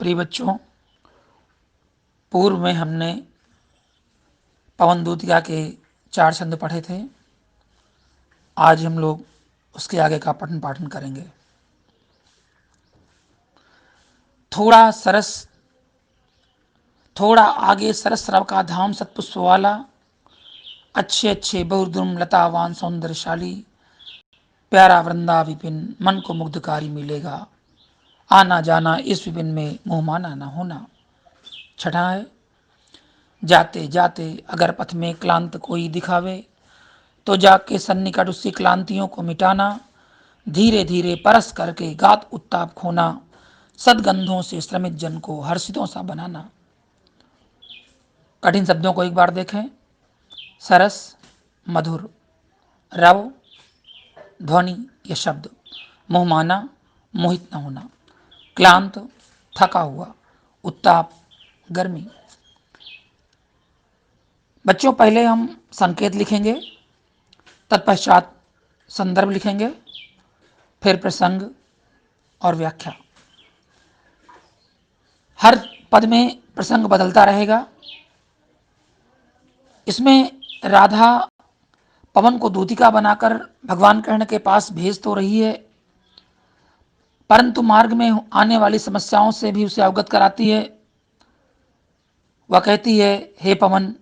प्रिय बच्चों, पूर्व में हमने पवन दूतिया के 4 छंद पढ़े थे। आज हम लोग उसके आगे का पठन पाठन करेंगे। थोड़ा आगे सरस रव का धाम सतपुष्प वाला, अच्छे अच्छे बहुद्रुम लतावान सौंदर्यशाली, प्यारा वृंदा विपिन मन को मुग्धकारी मिलेगा, आना जाना इस विपिन में मुँह माना न होना। छठा है, जाते जाते अगर पथ में क्लांत कोई दिखावे, तो जाके सन्निकट उसकी क्लांतियों को मिटाना, धीरे धीरे परस करके गात उत्ताप खोना, सदगंधों से श्रमित जन को हर्षितों सा बनाना। कठिन शब्दों को एक बार देखें। सरस मधुर, रव ध्वनि या शब्द, मोहमाना मोहित न होना, क्लांत थका हुआ, उत्ताप गर्मी। बच्चों, पहले हम संकेत लिखेंगे, तत्पश्चात संदर्भ लिखेंगे, फिर प्रसंग और व्याख्या। हर पद में प्रसंग बदलता रहेगा। इसमें राधा पवन को दूतिका बनाकर भगवान कृष्ण के पास भेज तो रही है, परंतु मार्ग में आने वाली समस्याओं से भी उसे अवगत कराती है। वह कहती है, हे पवन,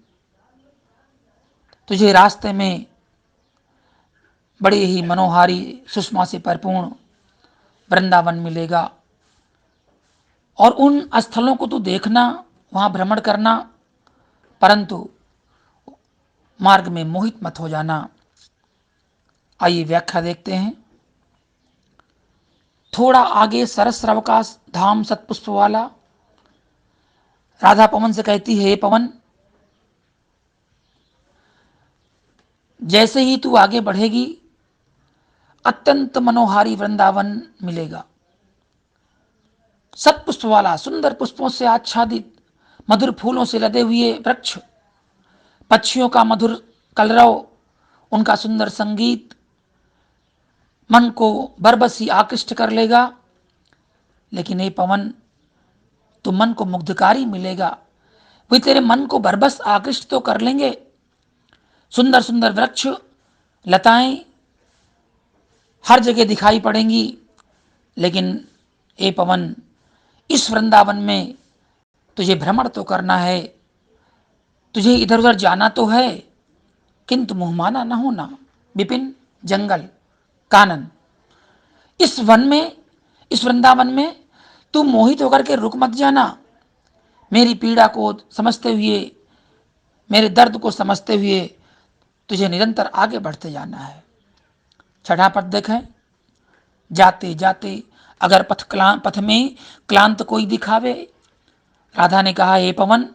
तुझे रास्ते में बड़े ही मनोहारी सुषमा से परिपूर्ण वृंदावन मिलेगा और उन स्थलों को तू देखना, वहां भ्रमण करना, परंतु मार्ग में मोहित मत हो जाना। आइए व्याख्या देखते हैं। थोड़ा आगे सरस रव का धाम सतपुष्प वाला, राधा पवन से कहती है, हे पवन, जैसे ही तू आगे बढ़ेगी अत्यंत मनोहारी वृंदावन मिलेगा। सतपुष्प वाला, सुंदर पुष्पों से आच्छादित, मधुर फूलों से लदे हुए वृक्ष, पक्षियों का मधुर कलरव, उनका सुंदर संगीत मन को बरबसी आकृष्ट कर लेगा। लेकिन हे पवन, तो मन को मुग्धकारी मिलेगा। वे तेरे मन को बरबस आकृष्ट तो कर लेंगे। सुंदर सुंदर वृक्ष, लताएं हर जगह दिखाई पड़ेंगी, लेकिन हे पवन, इस वृंदावन में तुझे भ्रमण तो करना है, तुझे इधर उधर जाना तो है, किंतु मुहमाना न होना। विपिन, जंगल, कानन, इस वन में, इस वृंदावन में तू मोहित होकर के रुक मत जाना। मेरी पीड़ा को समझते हुए, मेरे दर्द को समझते हुए तुझे निरंतर आगे बढ़ते जाना है। छठा पद देखें। जाते जाते अगर पथ में क्लांत कोई दिखावे, राधा ने कहा, हे पवन,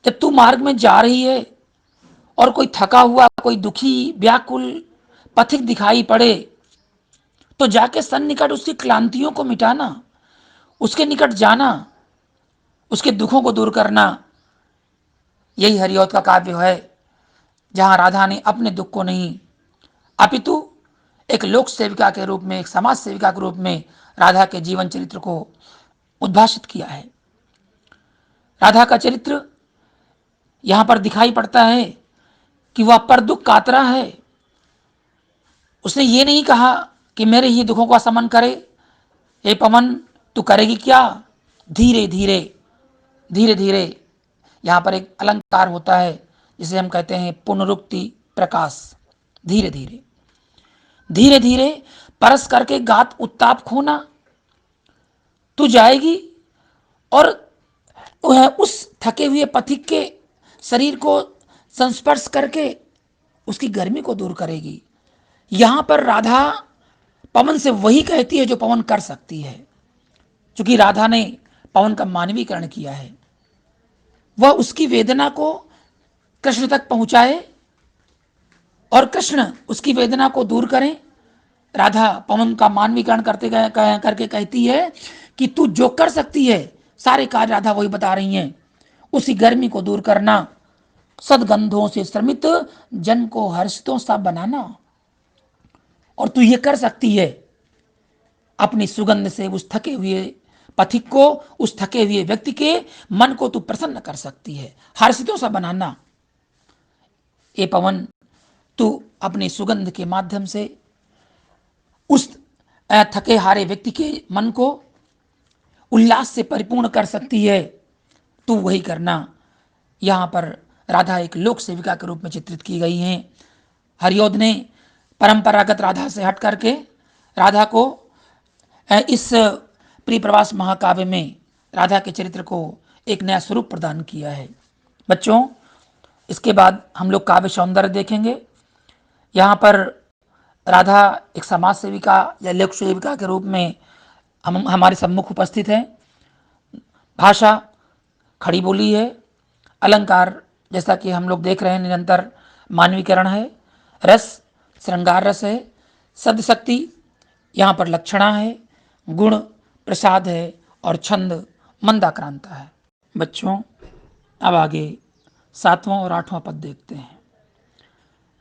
जब तू मार्ग में जा रही है और कोई थका हुआ, कोई दुखी व्याकुल पथिक दिखाई पड़े, तो जाके सन्निकट उसकी क्लांतियों को मिटाना, उसके निकट जाना, उसके दुखों को दूर करना। यही हरिऔध का काव्य है, जहां राधा ने अपने दुख को नहीं अपितु एक लोक सेविका के रूप में, एक समाज सेविका के रूप में राधा के जीवन चरित्र को उद्भाषित किया है। राधा का चरित्र यहां पर दिखाई पड़ता है कि वह पर दुख कातरा है। उसने ये नहीं कहा कि मेरे ही दुखों का शमन करे। हे पवन, तू करेगी क्या? धीरे धीरे, धीरे धीरे। यहां पर एक अलंकार होता है जिसे हम कहते हैं पुनरुक्ति प्रकाश। धीरे धीरे, धीरे धीरे परस करके गात उत्ताप खोना। तू जाएगी और वह उस थके हुए पथिक के शरीर को संस्पर्श करके उसकी गर्मी को दूर करेगी। यहां पर राधा पवन से वही कहती है जो पवन कर सकती है। क्योंकि राधा ने पवन का मानवीकरण किया है, वह उसकी वेदना को कृष्ण तक पहुंचाए और कृष्ण उसकी वेदना को दूर करें। राधा पवन का मानवीकरण करके कहती है कि तू जो कर सकती है, सारे कार्य राधा वही बता रही हैं। उसी गर्मी को दूर करना, सदगंधों से श्रमित जन को हर्षितों सा बनाना। और तू ये कर सकती है, अपनी सुगंध से उस थके हुए पथिक को, उस थके हुए व्यक्ति के मन को तू प्रसन्न कर सकती है, हर्षितों सा बनाना। ए पवन, तू अपनी सुगंध के माध्यम से उस थके हारे व्यक्ति के मन को उल्लास से परिपूर्ण कर सकती है, तू वही करना। यहाँ पर राधा एक लोक सेविका के रूप में चित्रित की गई हैं। हरिऔध ने परंपरागत राधा से हट करके राधा को इस प्रिय प्रवास महाकाव्य में राधा के चरित्र को एक नया स्वरूप प्रदान किया है। बच्चों, इसके बाद हम लोग काव्य सौंदर्य देखेंगे। यहाँ पर राधा एक समाज सेविका या लोक सेविका के रूप में हमारे सम्मुख उपस्थित है। भाषा खड़ी बोली है, अलंकार जैसा कि हम लोग देख रहे हैं निरंतर मानवीकरण है, रस श्रृंगार रस है, शब्द शक्ति यहाँ पर लक्षणा है, गुण प्रसाद है और छंद मंदाक्रांता है। बच्चों, अब आगे 7वां और 8वां पद देखते हैं।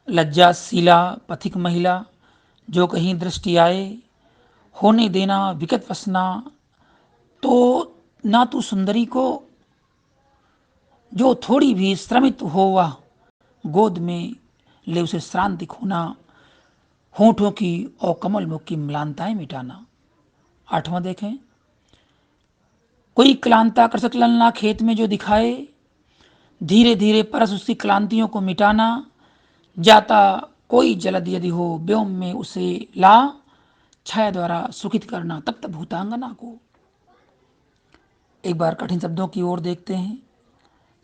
लज्जाशीला पथिक महिला जो कहीं दृष्टि आए, होने देना विकट वसना, तो ना तू सुंदरी को जो थोड़ी भी श्रमित हो वह गोद में ले उसे श्रांति खोना, होठों की और कमल मुख की म्लानताएं मिटाना। 8वां देखें। कोई क्लांता कृषक ललना खेत में जो दिखाए, धीरे धीरे परस उसकी क्लांतियों को मिटाना, जाता कोई जलद यदि हो व्योम में उसे ला, छाया द्वारा सुखित करना तप्त भूतांगना को। एक बार कठिन शब्दों की ओर देखते हैं।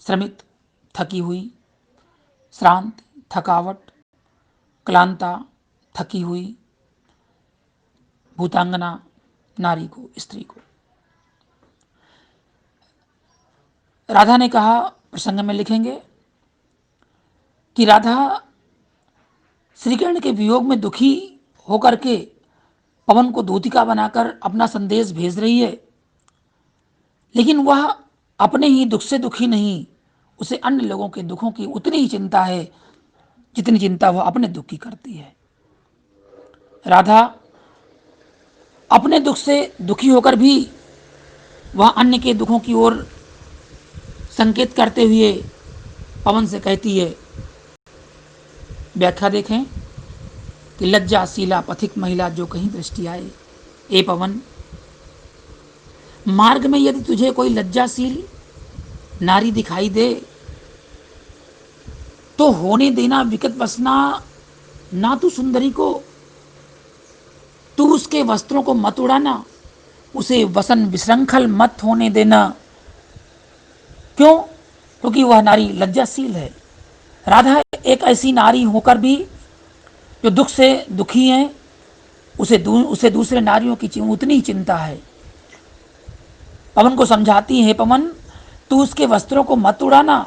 श्रमित, थकी हुई, श्रांत, थकावट, क्लांता, थकी हुई, भूतांगना, नारी को, स्त्री को। राधा ने कहा, प्रसंग में लिखेंगे कि राधा श्रीकृष्ण के वियोग में दुखी होकर के पवन को दूतिका बनाकर अपना संदेश भेज रही है, लेकिन वह अपने ही दुख से दुखी नहीं, उसे अन्य लोगों के दुखों की उतनी ही चिंता है जितनी चिंता वह अपने दुख की करती है। राधा अपने दुख से दुखी होकर भी वह अन्य के दुखों की ओर संकेत करते हुए पवन से कहती है। व्याख्या देखें कि लज्जाशीला पथिक महिला जो कहीं दृष्टि आए। ए पवन, मार्ग में यदि तुझे कोई लज्जाशील नारी दिखाई दे तो होने देना विकट वसना, ना तू सुंदरी को, तू उसके वस्त्रों को मत उड़ाना, उसे वसन विश्रंखल मत होने देना। क्यों? क्योंकि वह नारी लज्जाशील है। राधा एक ऐसी नारी होकर भी जो दुख से दुखी है, उसे दूसरे नारियों की उतनी ही चिंता है। पवन को समझाती है, पवन तू उसके वस्त्रों को मत उड़ाना,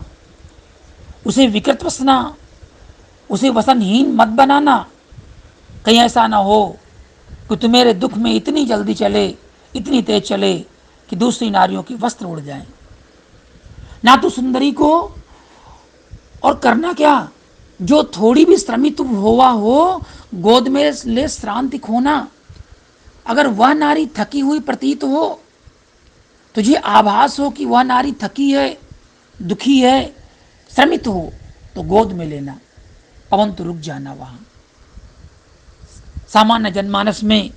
उसे विकृत वसना, उसे वसनहीन मत बनाना। कहीं ऐसा ना हो कि तुम्हारे दुख में इतनी जल्दी चले, इतनी तेज चले कि दूसरी नारियों के वस्त्र उड़ जाएं। ना तो सुंदरी को, और करना क्या, जो थोड़ी भी श्रमित हुआ हो गोद में ले श्रांति खोना। अगर वह नारी थकी हुई प्रतीत हो, तुझे आभास हो कि वह नारी थकी है, दुखी है, श्रमित हो, तो गोद में लेना, पवन तो रुक जाना। वहां सामान्य जनमानस में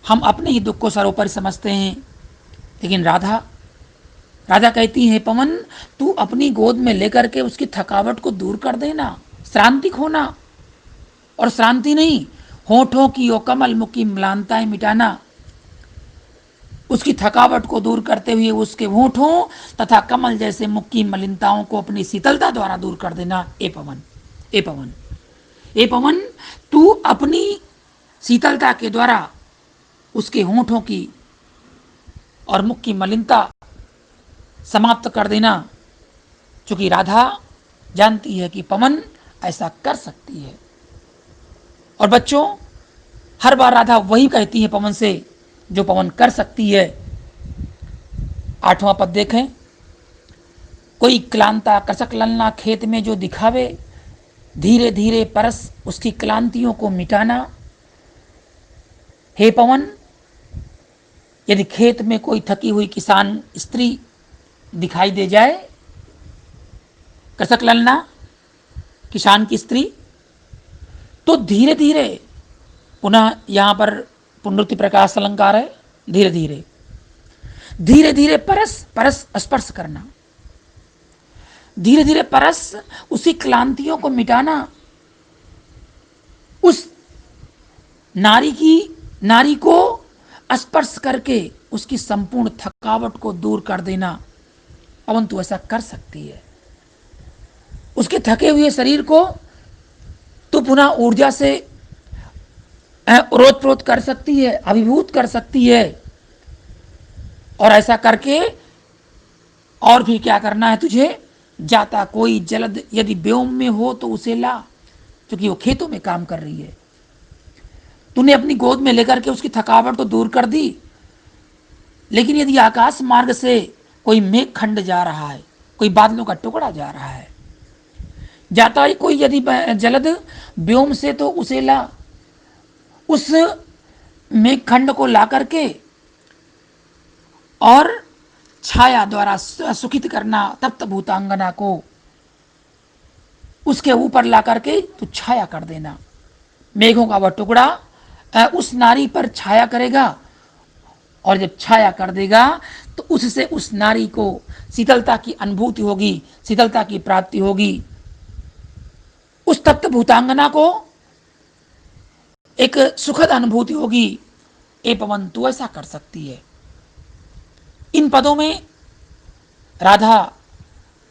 हम अपने ही दुख को सर्वोपरि समझते हैं, लेकिन राधा कहती है, पवन तू अपनी गोद में लेकर के उसकी थकावट को दूर कर देना, श्रांति खोना। और श्रांति नहीं, होठों की और कमल मुख की म्लानताएं मिटाना, उसकी थकावट को दूर करते हुए उसके होठों तथा कमल जैसे मुख की मलिनताओं को अपनी शीतलता द्वारा दूर कर देना। ए पवन, ए पवन, ए पवन, तू अपनी शीतलता के द्वारा उसके होठों की और मुख की मलिनता समाप्त कर देना। क्योंकि राधा जानती है कि पवन ऐसा कर सकती है। और बच्चों, हर बार राधा वही कहती है पवन से जो पवन कर सकती है। 8वां पद देखें। कोई क्लांता कसक ललना खेत में जो दिखावे, धीरे धीरे परस उसकी क्लांतियों को मिटाना। हे पवन, यदि खेत में कोई थकी हुई किसान स्त्री दिखाई दे जाए, कृषक ललना, किसान की स्त्री, तो धीरे धीरे, पुनः यहां पर पुनरुक्ति प्रकाश अलंकार है, धीरे धीरे धीरे धीरे परस परस स्पर्श करना, धीरे धीरे परस उसी क्लांतियों को मिटाना, उस नारी को स्पर्श करके उसकी संपूर्ण थकावट को दूर कर देना। पवन तू ऐसा कर सकती है। उसके थके हुए शरीर को तू पुनः ऊर्जा से ओतप्रोत कर सकती है, अभिभूत कर सकती है। और ऐसा करके और भी क्या करना है तुझे? जाता कोई जलद यदि व्योम में हो तो उसे ला, क्योंकि वो खेतों में काम कर रही है। तूने अपनी गोद में लेकर के उसकी थकावट तो दूर कर दी, लेकिन यदि आकाश मार्ग से कोई मेघ खंड जा रहा है, कोई बादलों का टुकड़ा जा रहा है, जाता ही कोई यदि जलद व्योम से तो उसे ला। उस मेघ खंड को ला करके और छाया द्वारा सुखित करना तप्त भूतांगना को, उसके ऊपर ला करके तो छाया कर देना। मेघों का वह टुकड़ा उस नारी पर छाया करेगा, और जब छाया कर देगा तो उससे उस नारी को शीतलता की अनुभूति होगी, शीतलता की प्राप्ति होगी। उस तप्त भूतांगना को एक सुखद अनुभूति होगी। ए पवन तू ऐसा कर सकती है। इन पदों में राधा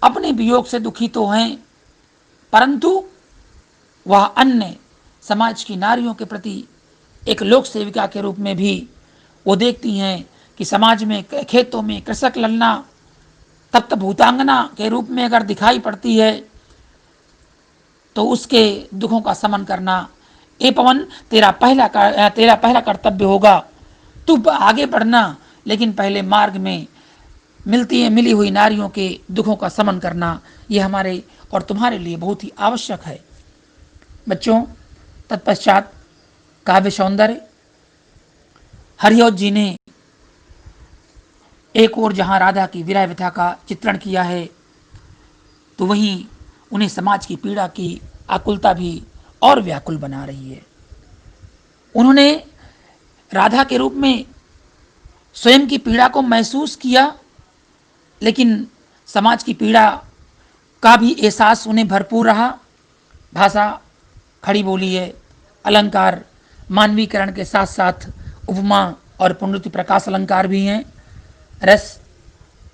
अपने वियोग से दुखी तो हैं, परंतु वह अन्य समाज की नारियों के प्रति एक लोक सेविका के रूप में भी वो देखती हैं कि समाज में, खेतों में कृषक ललना तप्त भूतांगना के रूप में अगर दिखाई पड़ती है तो उसके दुखों का समन करना, ए पवन तेरा पहला कर्तव्य होगा। तू आगे बढ़ना, लेकिन पहले मार्ग में मिली हुई नारियों के दुखों का समन करना, ये हमारे और तुम्हारे लिए बहुत ही आवश्यक है। बच्चों, तत्पश्चात काव्य सौंदर्य हरिऔध जी ने एक और जहां राधा की विरह व्यथा का चित्रण किया है, तो वहीं उन्हें समाज की पीड़ा की आकुलता भी और व्याकुल बना रही है। उन्होंने राधा के रूप में स्वयं की पीड़ा को महसूस किया, लेकिन समाज की पीड़ा का भी एहसास उन्हें भरपूर रहा। भाषा खड़ी बोली है, अलंकार मानवीकरण के साथ साथ उपमा और पुनरुक्ति प्रकाश अलंकार भी हैं। रस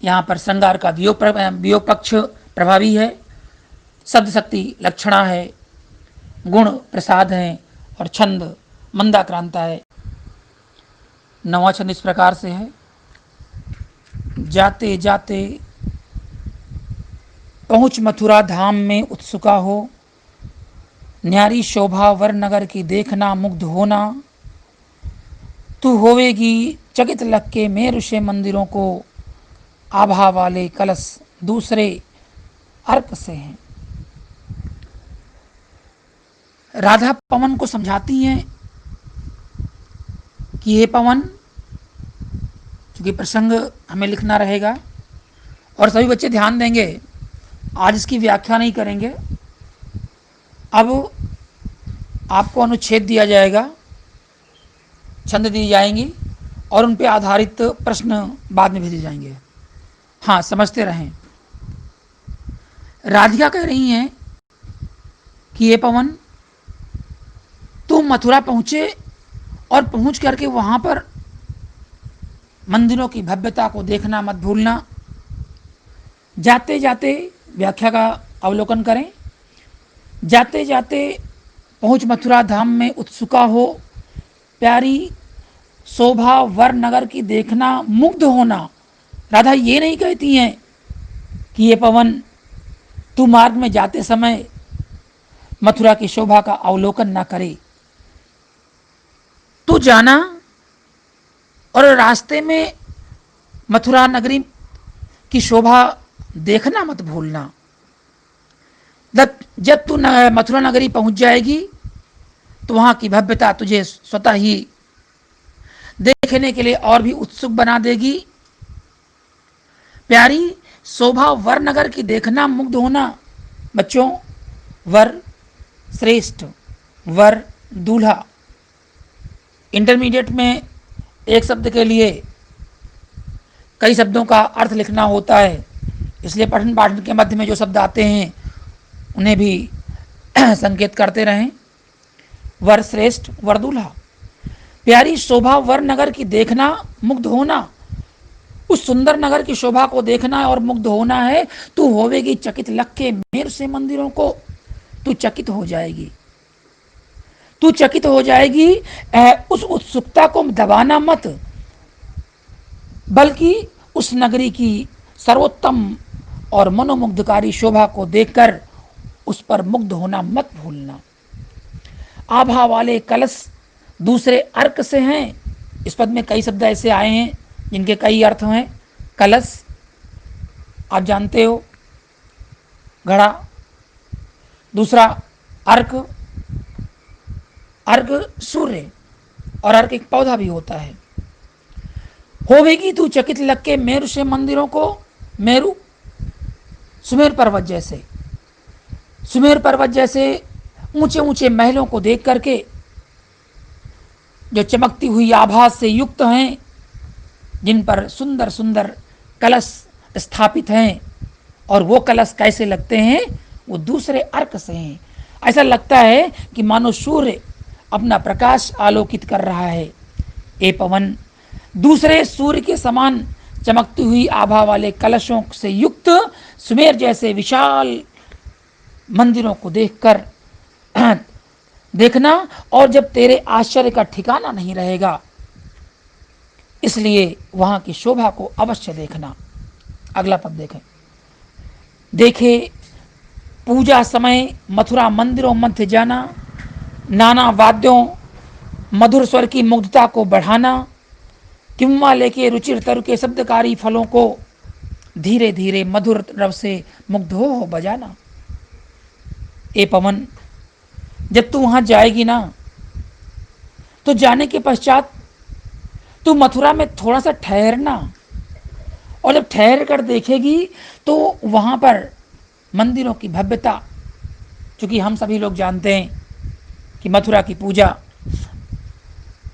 यहाँ पर श्रृंगार का वियोग पक्ष प्रभावी है, शब्द शक्ति लक्षणा है, गुण प्रसाद हैं, और छंद मंदाक्रांता है। नवा छंद इस प्रकार से है। जाते जाते पहुँच मथुरा धाम में उत्सुका हो, न्यारी शोभा वर नगर की देखना मुग्ध होना। तू होवेगी चकित लग के मेरु से मंदिरों को, आभा वाले कलश दूसरे अर्क से हैं। राधा पवन को समझाती हैं कि ये पवन, क्योंकि प्रसंग हमें लिखना रहेगा और सभी बच्चे ध्यान देंगे, आज इसकी व्याख्या नहीं करेंगे। अब आपको अनुच्छेद दिया जाएगा, छंद दी जाएंगी और उन पे आधारित प्रश्न बाद में भेजे जाएंगे। हाँ, समझते रहें। राधिका कह रही हैं कि ये पवन, तुम मथुरा पहुँचे और पहुँच करके वहाँ पर मंदिरों की भव्यता को देखना मत भूलना। जाते जाते, व्याख्या का अवलोकन करें, जाते जाते पहुँच मथुरा धाम में उत्सुका हो, प्यारी शोभा वर नगर की देखना मुग्ध होना। राधा ये नहीं कहती हैं कि ये पवन तू मार्ग में जाते समय मथुरा की शोभा का अवलोकन ना करे। तू जाना और रास्ते में मथुरा नगरी की शोभा देखना मत भूलना। जब तू मथुरा नगरी पहुंच जाएगी तो वहां की भव्यता तुझे स्वतः ही देख देखने के लिए और भी उत्सुक बना देगी। प्यारी शोभा वर नगर की देखना, मुग्ध होना। बच्चों, वर श्रेष्ठ, वर दूल्हा। इंटरमीडिएट में एक शब्द के लिए कई शब्दों का अर्थ लिखना होता है, इसलिए पठन पाठन के मध्य में जो शब्द आते हैं उन्हें भी संकेत करते रहें। वर श्रेष्ठ, वर दूल्हा। प्यारी शोभा वर नगर की देखना, मुग्ध होना। उस सुंदर नगर की शोभा को देखना है और मुग्ध होना है। तू होवेगी चकित लक्के मेर से मंदिरों को। तू चकित हो जाएगी, तू चकित हो जाएगी। उस उत्सुकता को दबाना मत, बल्कि उस नगरी की सर्वोत्तम और मनोमुग्धकारी शोभा को देखकर उस पर मुग्ध होना मत भूलना। आभा वाले कलश दूसरे अर्क से हैं। इस पद में कई शब्द ऐसे आए हैं जिनके कई अर्थ हैं। कलश आप जानते हो, घड़ा। दूसरा अर्क, अर्क सूर्य, और अर्क एक पौधा भी होता है। होवेगी तू चकित लग के मेरु से मंदिरों को। मेरु सुमेर पर्वत जैसे, सुमेर पर्वत जैसे ऊंचे ऊंचे महलों को देख करके, जो चमकती हुई आभा से युक्त हैं, जिन पर सुंदर सुंदर कलश स्थापित हैं। और वो कलश कैसे लगते हैं? वो दूसरे अर्क से हैं। ऐसा लगता है कि मानो सूर्य अपना प्रकाश आलोकित कर रहा है। ए पवन, दूसरे सूर्य के समान चमकती हुई आभा वाले कलशों से युक्त सुमेर जैसे विशाल मंदिरों को देखकर देखना, और जब तेरे आश्चर्य का ठिकाना नहीं रहेगा, इसलिए वहां की शोभा को अवश्य देखना। अगला पद देखें। देखे पूजा समय मथुरा मंदिरों मध्य जाना, नाना वाद्यों मधुर स्वर की मुग्धता को बढ़ाना, किम्मा लेके रुचिर तरु के शब्दकारी फलों को धीरे धीरे मधुर रव से मुग्ध हो बजाना। ए पवन, जब तू वहां जाएगी ना, तो जाने के पश्चात तू मथुरा में थोड़ा सा ठहरना, और जब ठहर कर देखेगी तो वहां पर मंदिरों की भव्यता, क्योंकि हम सभी लोग जानते हैं कि मथुरा की पूजा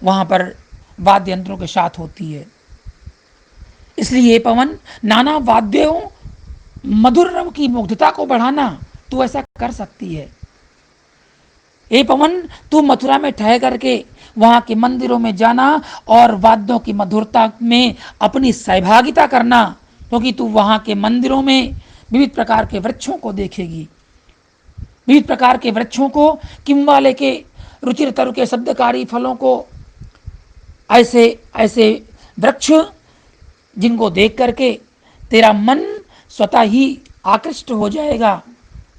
वहां पर वाद्य यंत्रों के साथ होती है। इसलिए ये पवन, नाना वाद्यों मधुर रव की मुग्धता को बढ़ाना, तू ऐसा कर सकती है। ए पवन, तू मथुरा में ठहर करके वहां के मंदिरों में जाना और वाद्यों की मधुरता में अपनी सहभागिता करना, क्योंकि तू वहां के मंदिरों में विविध प्रकार के वृक्षों को देखेगी। विविध प्रकार के वृक्षों को, किम्वा लेके रुचिर तरु के शब्दकारी फलों को, ऐसे ऐसे वृक्ष जिनको देख करके तेरा मन स्वतः ही आकृष्ट हो जाएगा,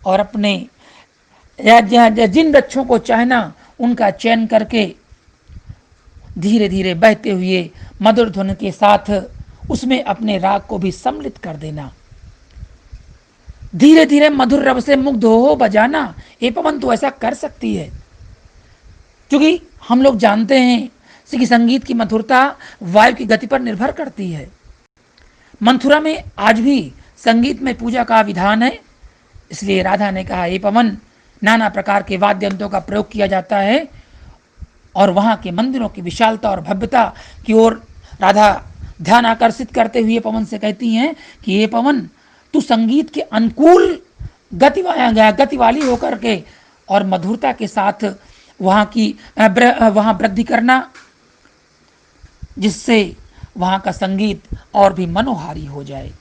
और अपने जिन वृक्षों को चाहना उनका चयन करके धीरे धीरे बहते हुए मधुर ध्वनि के साथ उसमें अपने राग को भी सम्मिलित कर देना। धीरे धीरे मधुर रव से मुग्ध हो बजाना। ए पवन, तू ऐसा कर सकती है, क्योंकि हम लोग जानते हैं कि संगीत की मधुरता वायु की गति पर निर्भर करती है। मथुरा में आज भी संगीत में पूजा का विधान है, इसलिए राधा ने कहा, ए पवन, नाना प्रकार के वाद्य यंत्रों का प्रयोग किया जाता है, और वहां के मंदिरों की विशालता और भव्यता की ओर राधा ध्यान आकर्षित करते हुए पवन से कहती हैं कि ये पवन, तू संगीत के अनुकूल गति वाली होकर के और मधुरता के साथ वहां वृद्धि करना, जिससे वहां का संगीत और भी मनोहारी हो जाए।